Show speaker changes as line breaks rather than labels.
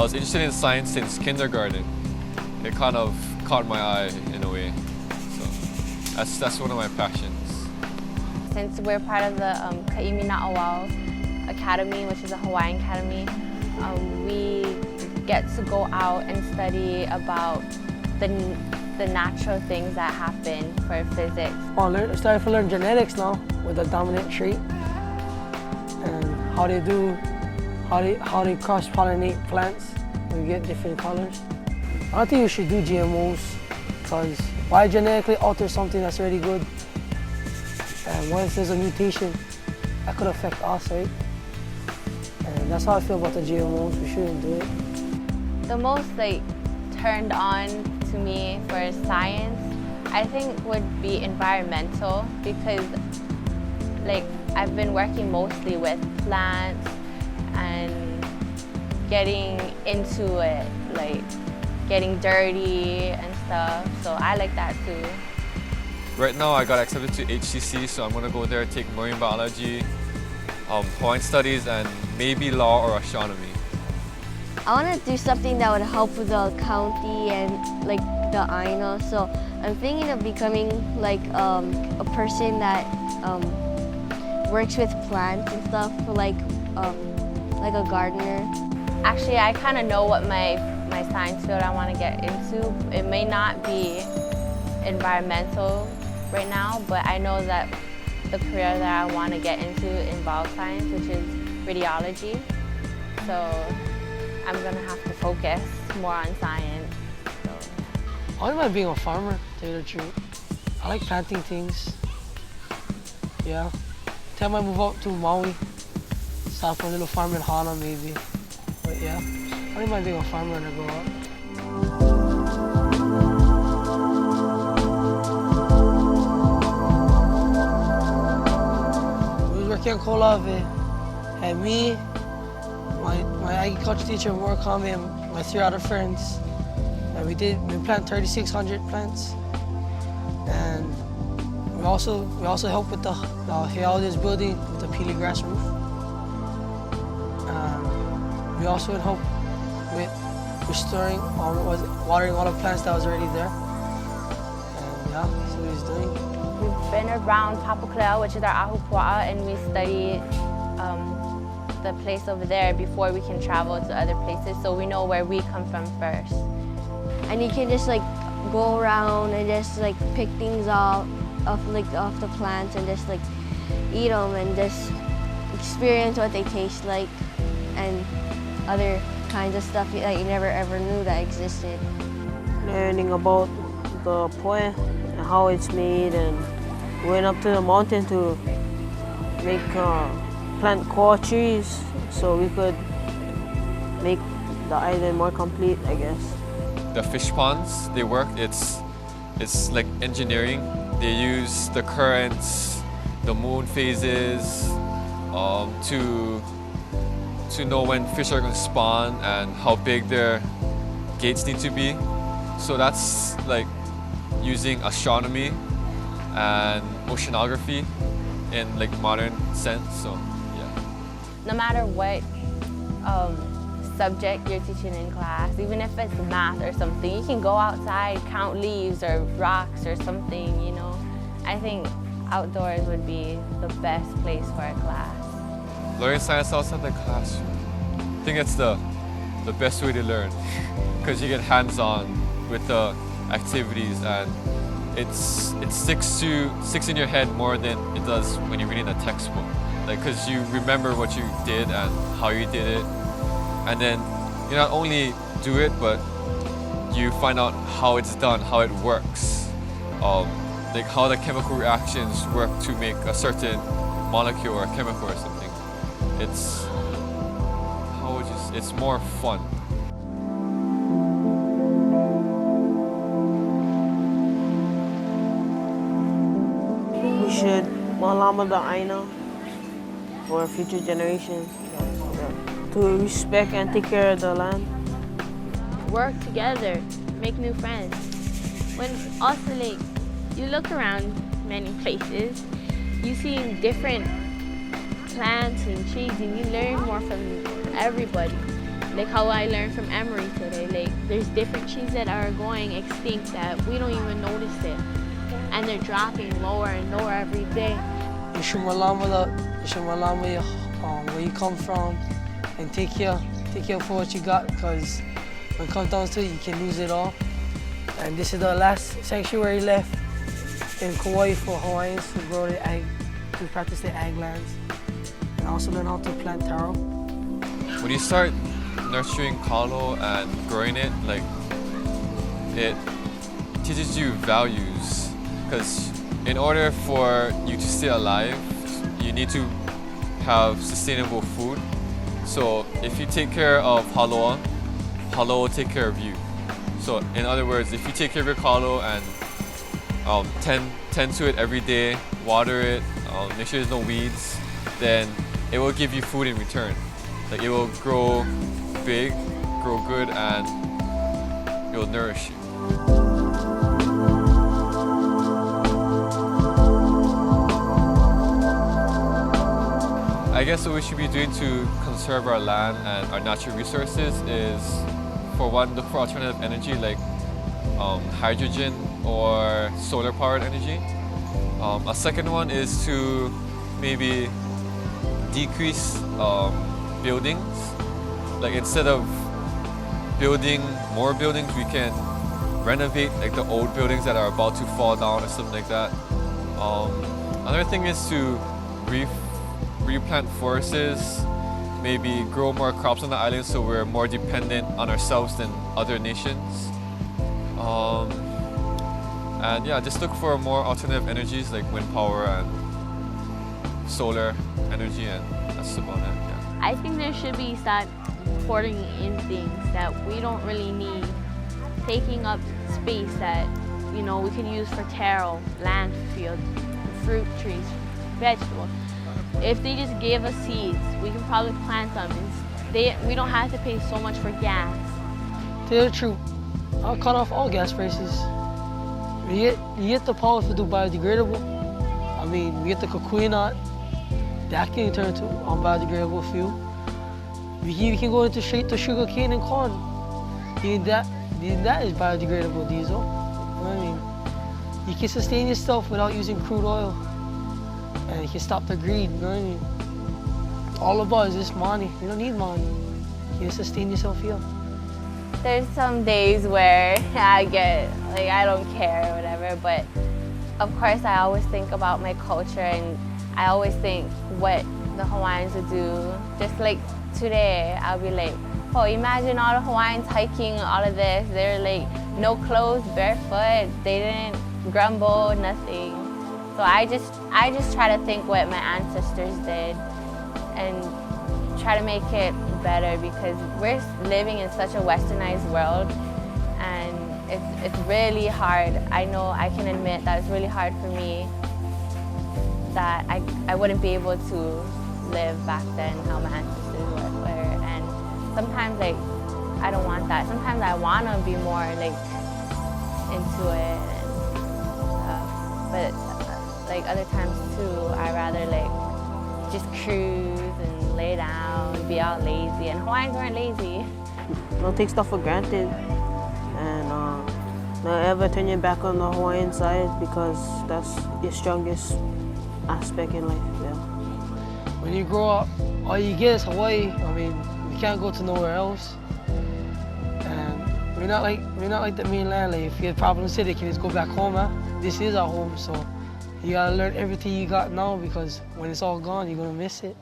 was interested in science since kindergarten. It kind of caught my eye in a way. So that's one of my passions.
Since we're part of the Kaimi Na'awau Academy, which is a Hawaiian academy, we get to go out and study about the natural things that happen for physics.
I started to learn genetics now with the dominant trait and how they cross-pollinate plants and get different colors. I don't think you should do GMOs because why genetically alter something that's already good? And what if there's a mutation that could affect us, right? And that's how I feel about the GMOs. We shouldn't do it.
The most turned on to me for science, I think would be environmental because I've been working mostly with plants and getting into it, getting dirty and stuff. So I like that too.
Right now I got accepted to HCC, so I'm going to go there and take marine biology, Hawaiian studies, and maybe law or astronomy.
I want to do something that would help with the county and the Aina. So I'm thinking of becoming a person that works with plants and stuff, like a gardener.
Actually, I kind of know what my science field I want to get into. It may not be environmental right now, but I know that the career that I want to get into involves science, which is radiology. So I'm going to have to focus more on science. So.
I wouldn't mind being a farmer, to tell you the truth. I like planting things. Yeah. Tell me I move out to Maui, start a little farm in Hana maybe. But yeah, I wouldn't mind being a farmer when I grow up. We was working on Kolave, and me, my agriculture teacher Murakami, and my 3 other friends, and we planted 3,600 plants. And we also helped with the Heologists building with the peely grass roof. We also would help with restoring, watering all the plants that was already there. And yeah, that's what he's doing.
We've been around Papaklea, which is our Aha Mua, and we study the place over there before we can travel to other places, so we know where we come from first.
And you can just go around and just pick things off the plants and just eat them and just experience what they taste like and other kinds of stuff that you never ever knew that existed.
Learning about the poe and how it's made, and went up to the mountain to make plant core trees so we could make the island more complete, I guess.
The fish ponds, they work, it's like engineering. They use the currents, the moon phases to know when fish are going to spawn and how big their gates need to be. So that's using astronomy and oceanography in modern sense. So yeah.
No matter what subject you're teaching in class, even if it's math or something, you can go outside, count leaves or rocks or something, you know. I think outdoors would be the best place for a class.
Learning science outside the classroom, I think it's the best way to learn because you get hands-on with the activities, and it sticks in your head more than it does when you're reading a textbook. Because you remember what you did and how you did it, and then you not only do it, but you find out how it's done, how it works, how the chemical reactions work to make a certain molecule or a chemical or something. It's more fun.
We should malama the Aina for future generations, to respect and take care of the land.
Work together, make new friends. When also you look around many places, you see different plants and trees, and you learn more from everybody. Like how I learned from Emery today. Like there's different trees that are going extinct that we don't even notice it. And they're dropping lower and lower every day.
You should malama where you come from and take care for what you got, because when it comes down to it, you can lose it all. And this is the last sanctuary left in Kauai for Hawaiians to grow the ag, to practice their ag lands, and also learn how to plant taro.
When you start nurturing kalo and growing it, like it teaches you values, because in order for you to stay alive, you need to have sustainable food. So if you take care of haloa, haloa will take care of you. So in other words, if you take care of your kalo and tend to it every day, water it, make sure there's no weeds, then it will give you food in return. Like it will grow big, grow good, and it will nourish you. I guess what we should be doing to conserve our land and our natural resources is, for one, look for alternative energy like hydrogen or solar powered energy. A second one is to maybe decrease buildings. Like instead of building more buildings, we can renovate like the old buildings that are about to fall down or something like that. Another thing is to replant forests, maybe grow more crops on the island so we're more dependent on ourselves than other nations. And yeah, just look for more alternative energies like wind power and solar energy, and that's about it. Yeah.
I think there should be stop hoarding in things that we don't really need, taking up space that we can use for taro, land field, fruit trees, vegetables. If they just gave us seeds, we can probably plant them. We don't have to pay so much for gas.
Tell you the truth, I'll cut off all gas prices. You get the power to do biodegradable. I mean, we get the cocoon nut, that can turn into biodegradable fuel. We can go into straight to sugar cane and corn. That is biodegradable diesel. You know what I mean? You can sustain yourself without using crude oil. And you can stop the greed, you know what I mean? All about is just money. You don't need money. You can sustain yourself here.
There's some days where I get, like, I don't care or whatever, but of course I always think about my culture, and I always think what the Hawaiians would do. Just like today, I'll be like, oh, imagine all the Hawaiians hiking all of this. They're like, no clothes, barefoot. They didn't grumble, nothing. So I just try to think what my ancestors did and try to make it better, because we're living in such a westernized world, and it's really hard. I know I can admit that it's really hard for me, that I wouldn't be able to live back then how my ancestors were. And sometimes like I don't want that. Sometimes I want to be more like into it and stuff. But like other times too, I rather like just cruise and lay down, be all lazy. And Hawaiians weren't lazy.
Don't take stuff for granted, and don't ever turn your back on the Hawaiian side, because that's your strongest aspect in life. Yeah.
When you grow up, all you get is Hawaii. I mean, we can't go to nowhere else. And we're not like the mainland. Like if you have problems city, you can just go back home. Huh? This is our home, so you gotta learn everything you got now, because when it's all gone, you're gonna miss it.